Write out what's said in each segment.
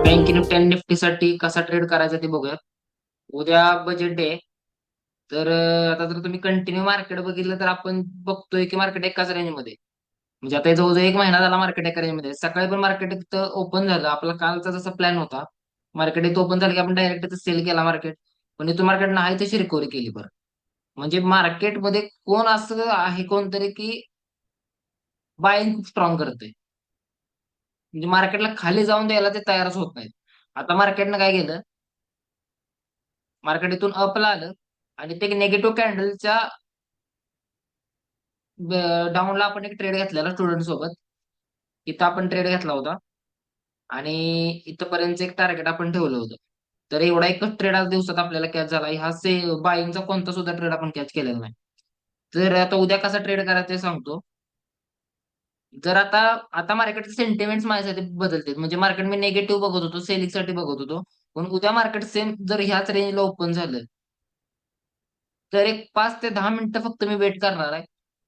Bank Nifty आणि निफ्टीसाठी कसा trade करायचा ते बघूयात. उद्या बजेट डे. तर आता जर तुम्ही कंटिन्यू मार्केट बघितलं तर आपण बघतोय की मार्केट एकाच रेंजमध्ये. म्हणजे आता जवळजवळ एक महिना झाला मार्केट एका रेंजमध्ये. सकाळी पण मार्केट इथं ओपन झालं. आपला कालचा जसा प्लॅन होता, मार्केट इथं ओपन झालं की आपण डायरेक्ट इथं सेल केला मार्केट. पण इथून मार्केट नाही तशी रिकव्हरी केली बरं. म्हणजे मार्केटमध्ये कोण असं आहे कोणतरी की बाईंग खूप स्ट्रॉंग करते. म्हणजे मार्केटला खाली जाऊन द्यायला ते तयारच होत नाहीत. आता मार्केटनं काय केलं, मार्केट इथून अपला आलं आणि ते निगेटिव्ह कॅन्डलच्या डाऊनला आपण एक ट्रेड घेतलेला स्टुडंट सोबत. इथं आपण ट्रेड घेतला होता आणि इथपर्यंत एक टार्गेट आपण ठेवलं होतं. तर एवढा एकच ट्रेड आज दिवसात आपल्याला कॅच झाला. हा बाईंगचा कोणता सुद्धा ट्रेड आपण कॅच केलेला नाही. तर आता उद्या कसा ट्रेड करायचा ते सांगतो. जर आता आता मार्केटचे सेंटिमेंट्स माझ्यासाठी बदलतील. म्हणजे मार्केट मी निगेटिव्ह बघत होतो, सेलिंगसाठी बघत होतो. पण उद्या मार्केट सेम जर ह्याच रेंजला ओपन झालं, तर एक 5 ते 10 मिनिटं फक्त मी वेट करणार आहे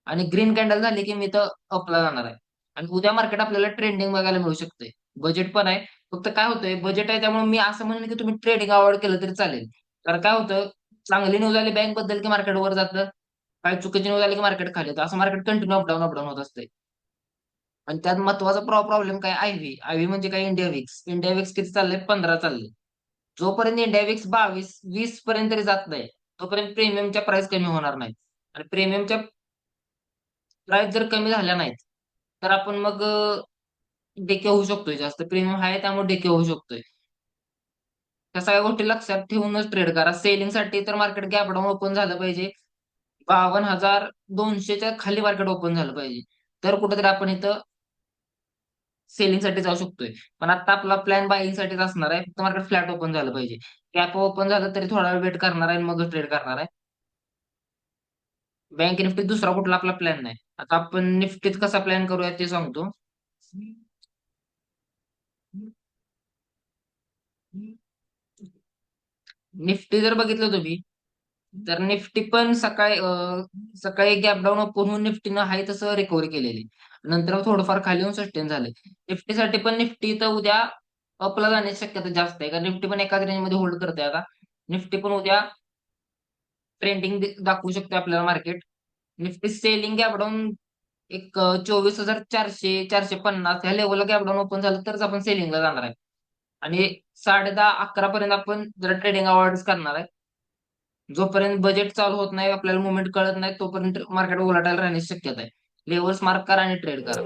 आणि ग्रीन कॅन्डल झाली की मी तर अपला जाणार आहे. आणि उद्या मार्केट आपल्याला ट्रेंडिंग बघायला मिळू शकते. बजेट पण आहे. फक्त काय होतंय, बजेट आहे त्यामुळे मी असं म्हणेन की तुम्ही ट्रेडिंग अव्हॉइड केलं तरी चालेल. कारण काय होतं, चांगली न्यूज आली बँकबद्दल की मार्केट वर जातं. काही चुकीची न्यूज आली की मार्केट खाली येतं. असं मार्केट कंटिन्यू अपडाऊन होत असते. आणि त्यात महत्वाचा प्रॉब्लेम काय, आयव्ही. आयव्ही म्हणजे काय, इंडिया विक्स. इंडिया विक्स किती चाललंय? 15 चाललंय. जोपर्यंत इंडिया विक्स 22, 20 पर्यंत तरी जात नाही, तोपर्यंत प्रीमियमच्या प्राइस कमी होणार नाहीत. आणि प्रीमियमच्या प्राइस जर कमी झाल्या नाहीत, तर आपण मग डिके होऊ शकतोय जास्त. प्रीमियम हाय त्यामुळे डिके होऊ शकतोय. त्या सगळ्या गोष्टी लक्षात ठेवूनच ट्रेड करा. सेलिंगसाठी तर मार्केट गॅप डाऊन ओपन झालं पाहिजे. 52,200च्या खाली मार्केट ओपन झालं पाहिजे. तर कुठेतरी आपण इथं सेलिंगसाठी जाऊ शकतोय. पण आता आपला प्लॅन बायिंगसाठीच असणार आहे. फक्त मार्केट फ्लॅट ओपन झालं पाहिजे. गॅप ओपन झालं तरी थोडा वेळ वेट करणार आहे आणि मगच ट्रेड करणार आहे. बँक निफ्टीत दुसरा कुठला आपला प्लॅन नाही. आता आपण निफ्टीत कसा प्लॅन करूया ते सांगतो. निफ्टी जर बघितलं तुम्ही, तर निफ्टी पण सकाळी गॅप डाऊन ओपन होऊन निफ्टीनं हाय तसं रिकव्हरी केलेली. नंतर थोडंफार खाली येऊन सस्टेन झाले. निफ्टीसाठी पण निफ्टी तर उद्या अपला जाण्याची शक्यता जास्त आहे. कारण निफ्टी पण एकाच रेंजमध्ये होल्ड करते आता. निफ्टी पण उद्या ट्रेंडिंग दाखवू शकते आपल्याला market. Nifty selling gap down एक 24,400, 450 ह्या लेव्हलला गॅप डाऊन ओपन झालं तरच आपण सेलिंगला जाणार आहे. आणि 10:30, 11 पर्यंत आपण जरा ट्रेडिंग अव्हॉइडच करणार आहे. जोपर्यंत बजेट चालू होत नाही, आपल्याला मुव्हमेंट कळत नाही, तोपर्यंत मार्केट व्होलाटाईल राहण्याची शक्यता आहे. लेव्हल्स मार्क करा आणि ट्रेड करा.